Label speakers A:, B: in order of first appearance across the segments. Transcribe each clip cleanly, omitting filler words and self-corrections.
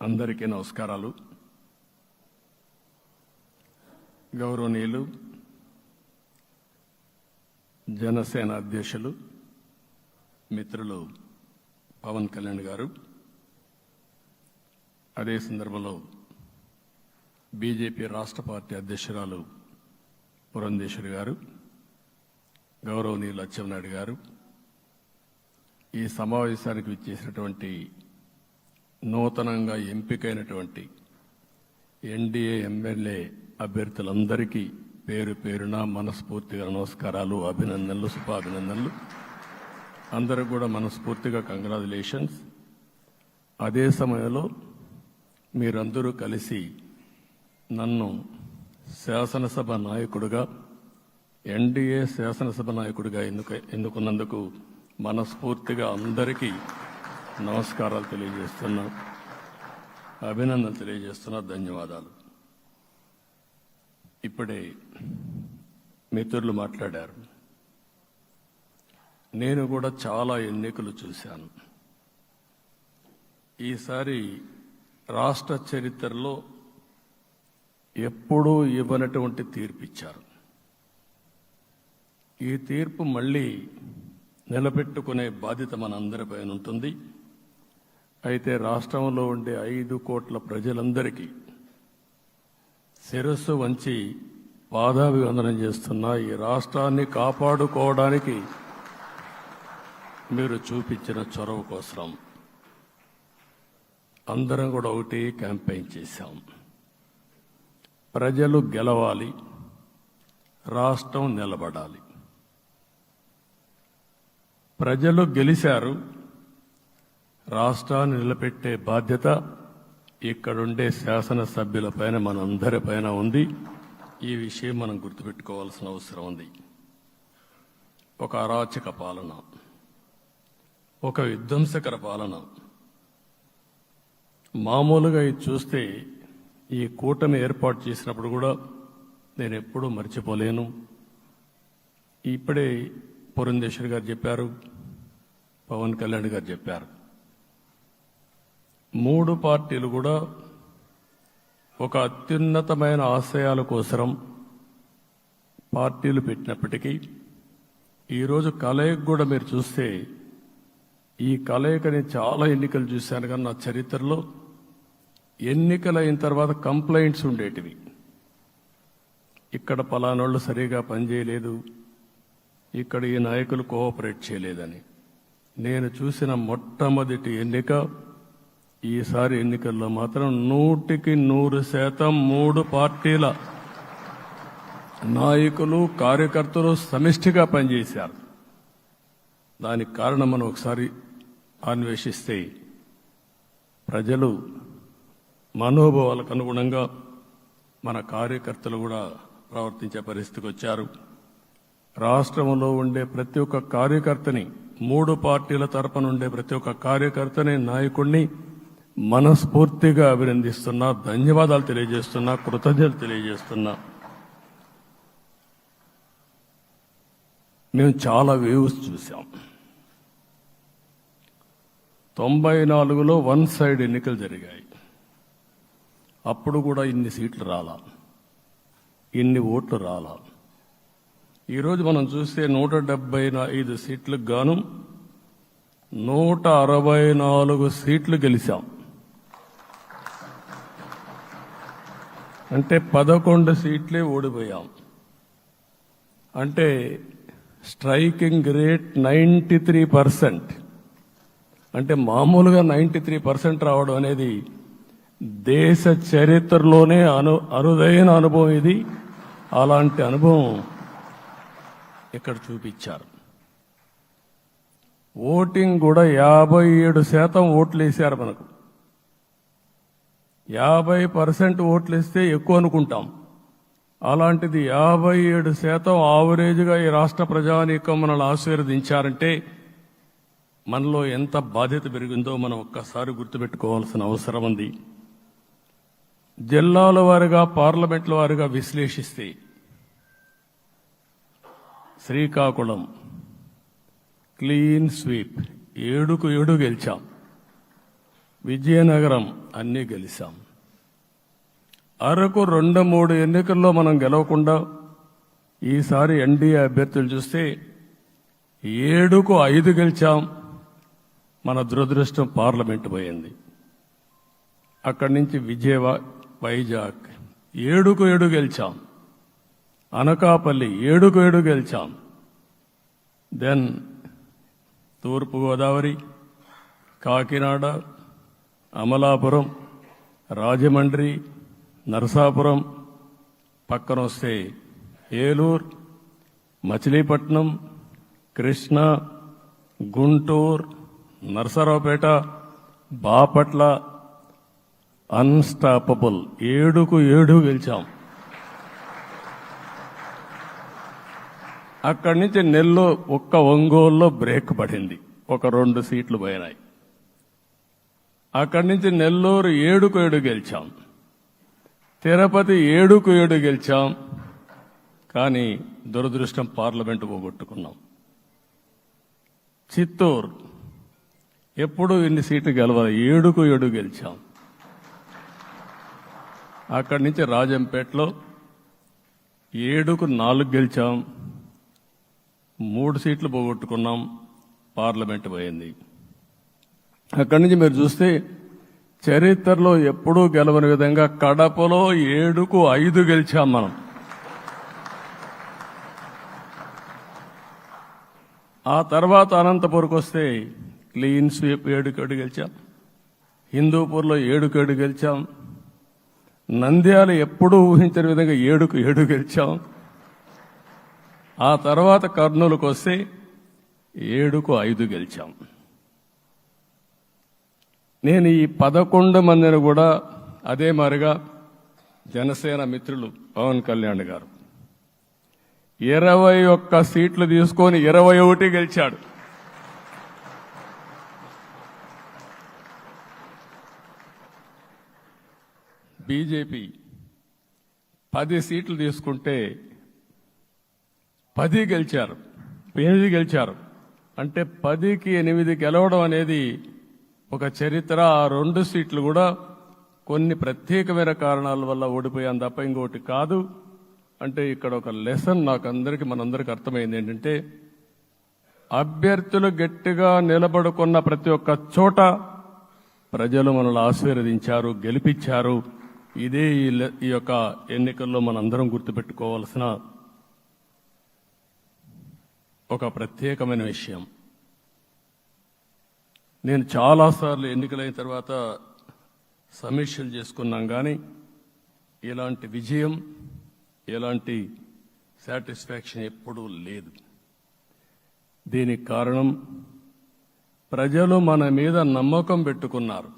A: అందరికీ నమస్కారాలు. గౌరవనీయులు జనసేన అధ్యక్షులు మిత్రులు పవన్ కళ్యాణ్ గారు, అదే సందర్భంలో బీజేపీ రాష్ట్ర పార్టీ అధ్యక్షురాలు పురంధేశ్వరి గారు, గౌరవనీయులు అచ్చెన్నాయుడు గారు, ఈ సమావేశానికి విచ్చేసినటువంటి నూతనంగా ఎంపికైనటువంటి ఎన్డీఏ ఎమ్మెల్యే అభ్యర్థులందరికీ పేరు పేరున మనస్ఫూర్తిగా నమస్కారాలు, అభినందనలు, శుభాభినందనలు. అందరికి కూడా మనస్ఫూర్తిగా కంగ్రాచులేషన్స్. అదే సమయంలో మీరందరూ కలిసి నన్ను శాసనసభ నాయకుడిగా, ఎన్డీఏ శాసనసభ నాయకుడిగా ఎన్నుకున్నందుకు మనస్ఫూర్తిగా అందరికీ నమస్కారాలు తెలియజేస్తున్నా, అభినందనలు తెలియజేస్తున్నా, ధన్యవాదాలు. ఇప్పుడే మిత్రులు మాట్లాడారు. నేను కూడా చాలా ఎన్నికలు చూశాను. ఈసారి రాష్ట్ర చరిత్రలో ఎప్పుడూ ఇవ్వనటువంటి తీర్పు ఇచ్చారు. ఈ తీర్పు మళ్ళీ నిలబెట్టుకునే బాధ్యత మనందరిపైన ఉంటుంది. అయితే రాష్ట్రంలో ఉండే 5 కోట్ల ప్రజలందరికీ శిరస్సు వంచి పాదాభివందనం చేస్తున్నా. ఈ రాష్ట్రాన్ని కాపాడుకోవడానికి మీరు చూపించిన చొరవ కోసం అందరం కూడా ఒకటి క్యాంపెయిన్ చేశాం. ప్రజలు గెలవాలి, రాష్ట్రం నిలబడాలి. ప్రజలు గెలిచారు. రాష్ట్రాన్ని నిలబెట్టే బాధ్యత ఇక్కడుండే శాసనసభ్యులపైన, మనందరిపైన ఉంది. ఈ విషయం మనం గుర్తుపెట్టుకోవాల్సిన అవసరం ఉంది. ఒక అరాచక పాలన, ఒక విధ్వంసకర పాలన. మామూలుగా ఇది చూస్తే ఈ కూటమి ఏర్పాటు చేసినప్పుడు కూడా నేను ఎప్పుడూ మర్చిపోలేను. ఇప్పుడే పురంధేశ్వరి గారు చెప్పారు, పవన్ కళ్యాణ్ గారు చెప్పారు. 3 పార్టీలు కూడా ఒక అత్యున్నతమైన ఆశయాల కోసం పార్టీలు పెట్టినప్పటికీ ఈరోజు కలయిక కూడా మీరు చూస్తే, ఈ కలయికని చాలా ఎన్నికలు చూశాను కానీ నా చరిత్రలో ఎన్నికలు అయిన తర్వాత కంప్లైంట్స్ ఉండేటివి. ఇక్కడ పలానోళ్ళు సరిగా పనిచేయలేదు, ఇక్కడ ఈ నాయకులు కోఆపరేట్ చేయలేదని. నేను చూసిన మొట్టమొదటి ఎన్నిక, ఈసారి ఎన్నికల్లో మాత్రం 100% 3 పార్టీల నాయకులు, కార్యకర్తలు సమిష్టిగా పనిచేశారు. దానికి కారణం మనం ఒకసారి అన్వేషిస్తే, ప్రజలు మనోభావాలకు అనుగుణంగా మన కార్యకర్తలు కూడా ప్రవర్తించే పరిస్థితికి వచ్చారు. రాష్ట్రంలో ఉండే ప్రతి ఒక్క కార్యకర్తని, 3 పార్టీల తరపున ఉండే ప్రతి ఒక్క కార్యకర్తని, నాయకుడిని మనస్ఫూర్తిగా అభినందిస్తున్నా, ధన్యవాదాలు తెలియజేస్తున్నా, కృతజ్ఞతలు తెలియజేస్తున్నా. మేము చాలా వేవ్స్ చూసాం. 94లో 1 సైడ్ ఎన్నికలు జరిగాయి. అప్పుడు కూడా ఇన్ని సీట్లు రాలా, ఇన్ని ఓట్లు రాలా. ఈరోజు మనం చూస్తే 175 సీట్లకు గాను 164 సీట్లు గెలిచాం. అంటే 11 సీట్లే ఓడిపోయాం. అంటే స్ట్రైకింగ్ రేట్ 93%. అంటే మామూలుగా 93% రావడం అనేది దేశ చరిత్రలోనే అరుదైన అనుభవం ఇది. అలాంటి అనుభవం ఇక్కడ చూపించారు. ఓటింగ్ కూడా 57% ఓట్లు వేశారు. మనకు 50% ఓట్లు వేస్తే ఎక్కువ అనుకుంటాం. అలాంటిది 57% ఆవరేజ్గా ఈ రాష్ట్ర ప్రజానీకం మనల్ని ఆశీర్వదించారంటే మనలో ఎంత బాధ్యత పెరిగిందో మనం ఒక్కసారి గుర్తుపెట్టుకోవాల్సిన అవసరం ఉంది. జిల్లాల వారీగా, పార్లమెంట్ల వారీగా విశ్లేషిస్తే శ్రీకాకుళం క్లీన్ స్వీప్, 7కు 7 గెలిచాం. విజయనగరం అన్నీ గెలిచాం. అరకు 2-3 ఎన్నికల్లో మనం గెలవకుండా ఈసారి ఎన్డీఏ అభ్యర్థులు చూస్తే 7కు 5 గెలిచాం. మన దురదృష్టం పార్లమెంట్ పోయింది. అక్కడి నుంచి వైజాగ్ 7కు 7 గెలిచాం. అనకాపల్లి 7కు 7 గెలిచాం. దెన్ తూర్పుగోదావరి, కాకినాడ, అమలాపురం, రాజమండ్రి, నరసాపురం, పక్కన వస్తే ఏలూరు, మచిలీపట్నం, కృష్ణా, గుంటూరు, నరసరావుపేట, బాపట్ల అన్స్టాపబుల్ 7కు 7 గెలిచాం. అక్కడి నుంచి ఒక్క ఒంగోలులో బ్రేక్ పడింది, ఒక 2 సీట్లు పోయినాయి. అక్కడి నుంచి నెల్లూరు 7కు 7 గెలిచాం. తిరుపతి 7కు 7 గెలిచాం. కానీ దురదృష్టం పార్లమెంటు పోగొట్టుకున్నాం. చిత్తూరు ఎప్పుడు ఇన్ని సీట్లు గెలవాలి, 7కు 7 గెలిచాం. అక్కడి నుంచి రాజంపేటలో 7కు 4 గెలిచాం. 3 సీట్లు పోగొట్టుకున్నాం, పార్లమెంట్ పోయింది. అక్కడి నుంచి మీరు చూస్తే చరిత్రలో ఎప్పుడూ గెలవని విధంగా కడపలో 7కు 5 గెలిచాం మనం. ఆ తర్వాత అనంతపురకు వస్తే క్లీన్ స్వీప్ 7కు 7 గెలిచాం. హిందూపూర్లో 7కు 7 గెలిచాం. నంద్యాల ఎప్పుడూ ఊహించని విధంగా 7కు 7 గెలిచాం. ఆ తర్వాత కర్నూలుకు వస్తే 7కు 5 గెలిచాం. నేను ఈ 11 మందిని కూడా అదే మారిగా జనసేన మిత్రులు పవన్ కళ్యాణ్ గారు 21 సీట్లు తీసుకొని 21 గెలిచాడు. బీజేపీ 10 సీట్లు తీసుకుంటే 10 గెలిచారు, 8 గెలిచారు. అంటే 10కి 8 గెలవడం అనేది ఒక చరిత్ర. ఆ 2 సీట్లు కూడా కొన్ని ప్రత్యేకమైన కారణాల వల్ల ఓడిపోయాం తప్ప ఇంకోటి కాదు. అంటే ఇక్కడ ఒక లెసన్ మనందరికీ అర్థమైంది ఏంటంటే, అభ్యర్థులు గట్టిగా నిలబడుకున్న ప్రతి ఒక్క చోట ప్రజలు మనల్ని ఆశీర్వదించారు, గెలిపించారు. ఇదే ఈ యొక్క ఎన్నికల్లో మనందరం గుర్తుపెట్టుకోవాల్సిన ఒక ప్రత్యేకమైన విషయం. నేను చాలాసార్లు ఎన్నికలైన తర్వాత సమీక్షలు చేసుకున్నాం, కానీ ఇలాంటి విజయం, ఎలాంటి సాటిస్ఫాక్షన్ ఎప్పుడూ లేదు. దీనికి కారణం ప్రజలు మన మీద నమ్మకం పెట్టుకున్నారు.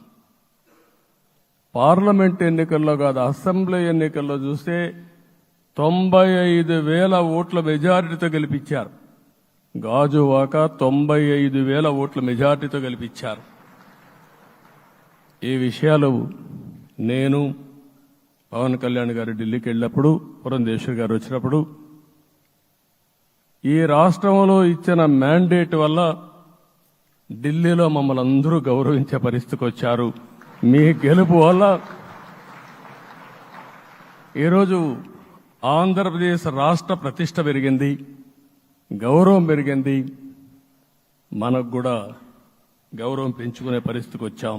A: పార్లమెంట్ ఎన్నికల్లో కాదు, అసెంబ్లీ ఎన్నికల్లో చూస్తే 95,000 ఓట్ల మెజారిటీతో గెలిపించారు. గాజువాక 95,000 ఓట్ల మెజార్టీతో గెలిపించారు. ఈ విషయాలు నేను పవన్ కళ్యాణ్ గారు ఢిల్లీకి వెళ్ళినప్పుడు, పురంధేశ్వరి గారు వచ్చినప్పుడు, ఈ రాష్ట్రంలో ఇచ్చిన మ్యాండేట్ వల్ల ఢిల్లీలో మమ్మల్ని అందరూ గౌరవించే పరిస్థితికి వచ్చారు. మీ గెలుపు వల్ల ఈరోజు ఆంధ్రప్రదేశ్ రాష్ట్ర ప్రతిష్ట పెరిగింది, గౌరవం పెరిగింది. మనకు కూడా గౌరవం పెంచుకునే పరిస్థితికి వచ్చాం.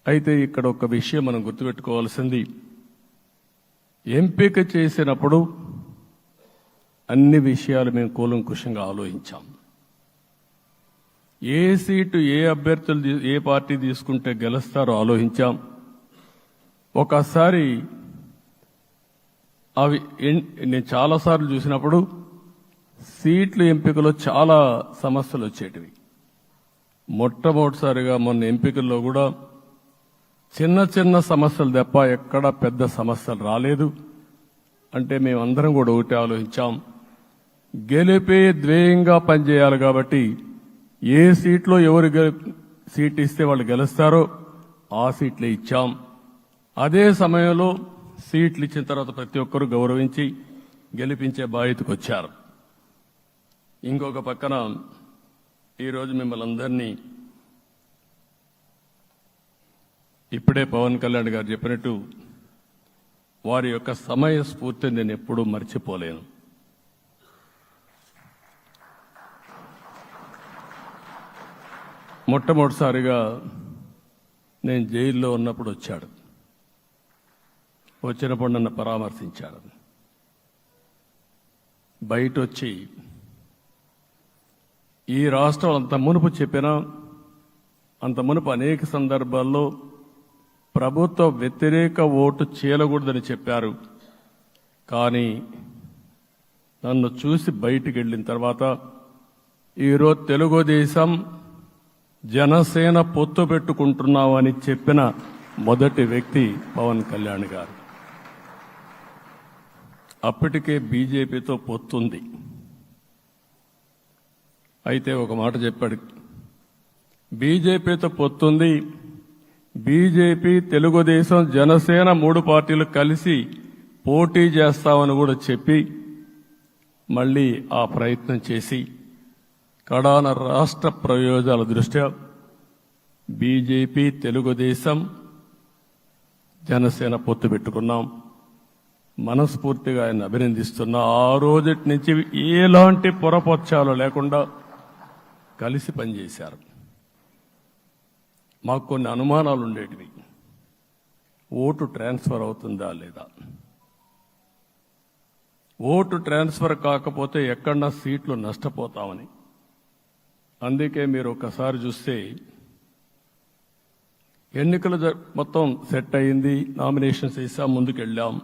A: అయితే ఇక్కడ ఒక విషయం మనం గుర్తుపెట్టుకోవాల్సింది, ఎంపిక చేసినప్పుడు అన్ని విషయాలు మేము కూలంకుషంగా ఆలోచించాం. ఏ సీటు ఏ అభ్యర్థులు ఏ పార్టీ తీసుకుంటే గెలుస్తారో ఆలోచించాం. ఒకసారి అవి నేను చాలాసార్లు చూసినప్పుడు సీట్ల ఎంపికలో చాలా సమస్యలు వచ్చేటివి. మొట్టమొదటిసారిగా మొన్న ఎంపికల్లో కూడా చిన్న చిన్న సమస్యలు తప్ప ఎక్కడ పెద్ద సమస్యలు రాలేదు. అంటే మేమందరం కూడా ఒకటి ఆలోచించాం, గెలిపే ధ్యేయంగా పనిచేయాలి. కాబట్టి ఏ సీట్లో ఎవరు సీట్ ఇస్తే వాళ్ళు గెలుస్తారో ఆ సీట్లే ఇచ్చాం. అదే సమయంలో సీట్లు ఇచ్చిన తర్వాత ప్రతి ఒక్కరూ గౌరవించి గెలిపించే బాధ్యతకు వచ్చారు. ఇంకొక పక్కన ఈరోజు మిమ్మల్ని అందరినీ ఇప్పుడే పవన్ కళ్యాణ్ గారు చెప్పినట్టు వారి యొక్క సమయ స్ఫూర్తిని నేను ఎప్పుడూ మర్చిపోలేను. మొట్టమొదటిసారిగా నేను జైల్లో ఉన్నప్పుడు వచ్చాడు. వచ్చినప్పుడు నన్ను పరామర్శించాడు. బయట వచ్చి ఈ రాష్ట్రం అంత మునుపు చెప్పినా అంత మునుపు అనేక సందర్భాల్లో ప్రభుత్వ వ్యతిరేక ఓటు చేయకూడదని చెప్పారు. కానీ నన్ను చూసి బయటికి వెళ్ళిన తర్వాత ఈరోజు తెలుగుదేశం జనసేన పొత్తు పెట్టుకుంటున్నామని చెప్పిన మొదటి వ్యక్తి పవన్ కళ్యాణ్ గారు. అప్పటికే బీజేపీతో పొత్తుంది. అయితే ఒక మాట చెప్పాడు, బీజేపీతో పొత్తుంది, బీజేపీ తెలుగుదేశం జనసేన 3 పార్టీలు కలిసి పోటీ చేస్తామని కూడా చెప్పి మళ్ళీ ఆ ప్రయత్నం చేసి కడాన రాష్ట్ర ప్రయోజనాల దృష్ట్యా బీజేపీ తెలుగుదేశం జనసేన పొత్తు పెట్టుకున్నాం. మనస్ఫూర్తిగా ఆయన అభినందిస్తున్నా. ఆ రోజటి నుంచి ఎలాంటి పొరపక్షాలు లేకుండా కలిసి పనిచేశారు. మాకు కొన్ని అనుమానాలు ఉండేటివి. ఓటు ట్రాన్స్ఫర్ అవుతుందా లేదా, ఓటు ట్రాన్స్ఫర్ కాకపోతే ఎక్కడన్నా సీట్లు నష్టపోతామని. అందుకే మీరు ఒకసారి చూస్తే ఎన్నికలు మొత్తం సెట్ అయింది, నామినేషన్స్ వేసాం, ముందుకెళ్ళాం.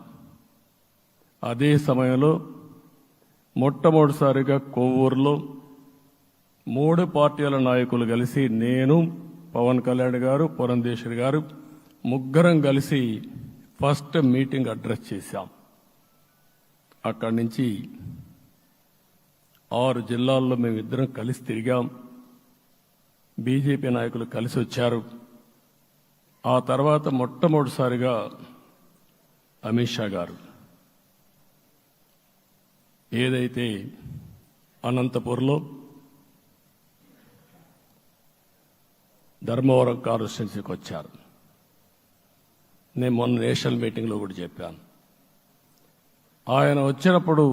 A: అదే సమయంలో మొట్టమొదటిసారిగా కొవ్వూరులో 3 పార్టీల నాయకులు కలిసి, నేను, పవన్ కళ్యాణ్ గారు, పురంధేశ్వరి గారు, ముగ్గురం కలిసి ఫస్ట్ మీటింగ్ అడ్రస్ చేశాం. అక్కడి నుంచి 6 జిల్లాల్లో మేమిద్దరం కలిసి తిరిగాం. బీజేపీ నాయకులు కలిసి వచ్చారు. ఆ తర్వాత మొట్టమొదటిసారిగా అమిత్ షా గారు ఏదైతే అనంతపూర్లో ధర్మవరం కాన్స్టిట్యున్సీకి వచ్చారు. నేను మొన్న నేషనల్ మీటింగ్లో కూడా చెప్పాను. ఆయన వచ్చినప్పుడు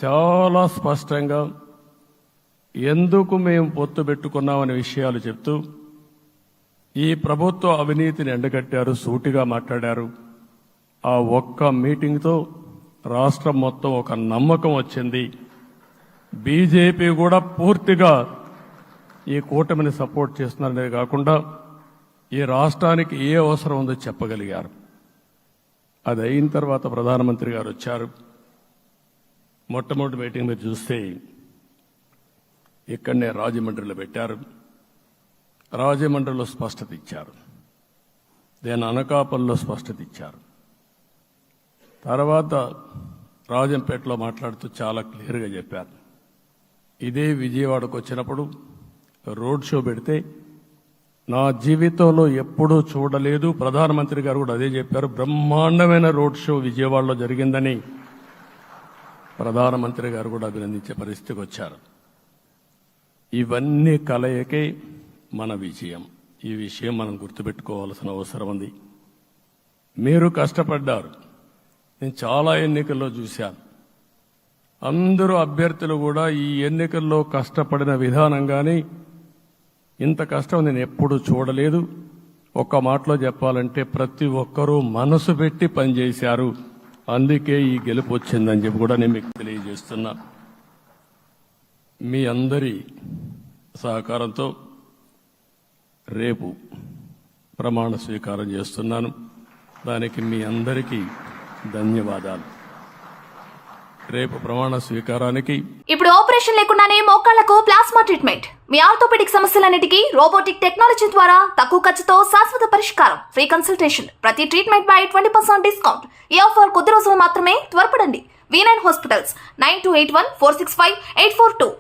A: చాలా స్పష్టంగా ఎందుకు మేము పొత్తు పెట్టుకున్నామనే విషయాలు చెప్తూ ఈ ప్రభుత్వ అవినీతిని ఎండగట్టారు, సూటిగా మాట్లాడారు. ఆ ఒక్క మీటింగ్తో రాష్ట్రం మొత్తం ఒక నమ్మకం వచ్చింది. బీజేపీ కూడా పూర్తిగా ఈ కూటమిని సపోర్ట్ చేస్తున్నారనే కాకుండా ఈ రాష్ట్రానికి ఏ అవసరం ఉందో చెప్పగలిగారు. అది అయిన తర్వాత ప్రధానమంత్రి గారు వచ్చారు. మొట్టమొదటి మీటింగ్ మీరు చూస్తే ఇక్కడనే రాజమండ్రిలో పెట్టారు. రాజమండ్రిలో స్పష్టత ఇచ్చారు, దేని అనకాపల్లిలో స్పష్టత ఇచ్చారు. తర్వాత రాజంపేటలో మాట్లాడుతూ చాలా క్లియర్గా చెప్పారు. ఇదే విజయవాడకు వచ్చినప్పుడు రోడ్ షో పెడితే నా జీవితంలో ఎప్పుడూ చూడలేదు, ప్రధానమంత్రి గారు కూడా అదే చెప్పారు, బ్రహ్మాండమైన రోడ్ షో విజయవాడలో జరిగిందని ప్రధానమంత్రి గారు కూడా అభినందించే పరిస్థితికి వచ్చారు. ఇవన్నీ కలయికే మన విజయం. ఈ విషయం మనం గుర్తుపెట్టుకోవాల్సిన అవసరం ఉంది. మీరు కష్టపడ్డారు. నేను చాలా ఎన్నికల్లో చూశాను. అందరూ అభ్యర్థులు కూడా ఈ ఎన్నికల్లో కష్టపడిన విధానం కానీ ఇంత కష్టం నేను ఎప్పుడూ చూడలేదు. ఒక్క మాటలో చెప్పాలంటే ప్రతి ఒక్కరూ మనసు పెట్టి పనిచేశారు. అందుకే ఈ గెలుపు వచ్చిందని చెప్పి కూడా నేను మీకు తెలియజేస్తున్నా. మీ అందరి సహకారంతో రేపు ప్రమాణ స్వీకారం చేస్తున్నాను. దానికి మీ అందరికీ ధన్యవాదాలు. రేపు ప్రమాణ స్వీకారానికి
B: ఇప్పుడు ఆపరేషన్ లేకుండానే మోకాళ్లకు ప్లాస్మా ట్రీట్మెంట్. మీ ఆర్థోపెడిక్ సమస్యలన్నిటికీ రోబోటిక్ టెక్నాలజీ ద్వారా తక్కువ ఖర్చుతో శాశ్వత పరిష్కారం. Free consultation. ప్రతి ట్రీట్మెంట్ పై 20% డిస్కౌంట్. ఈ ఆఫర్ కొద్ది రోజులు మాత్రమే. త్వరపడండి. V9 hospitals 9281465842.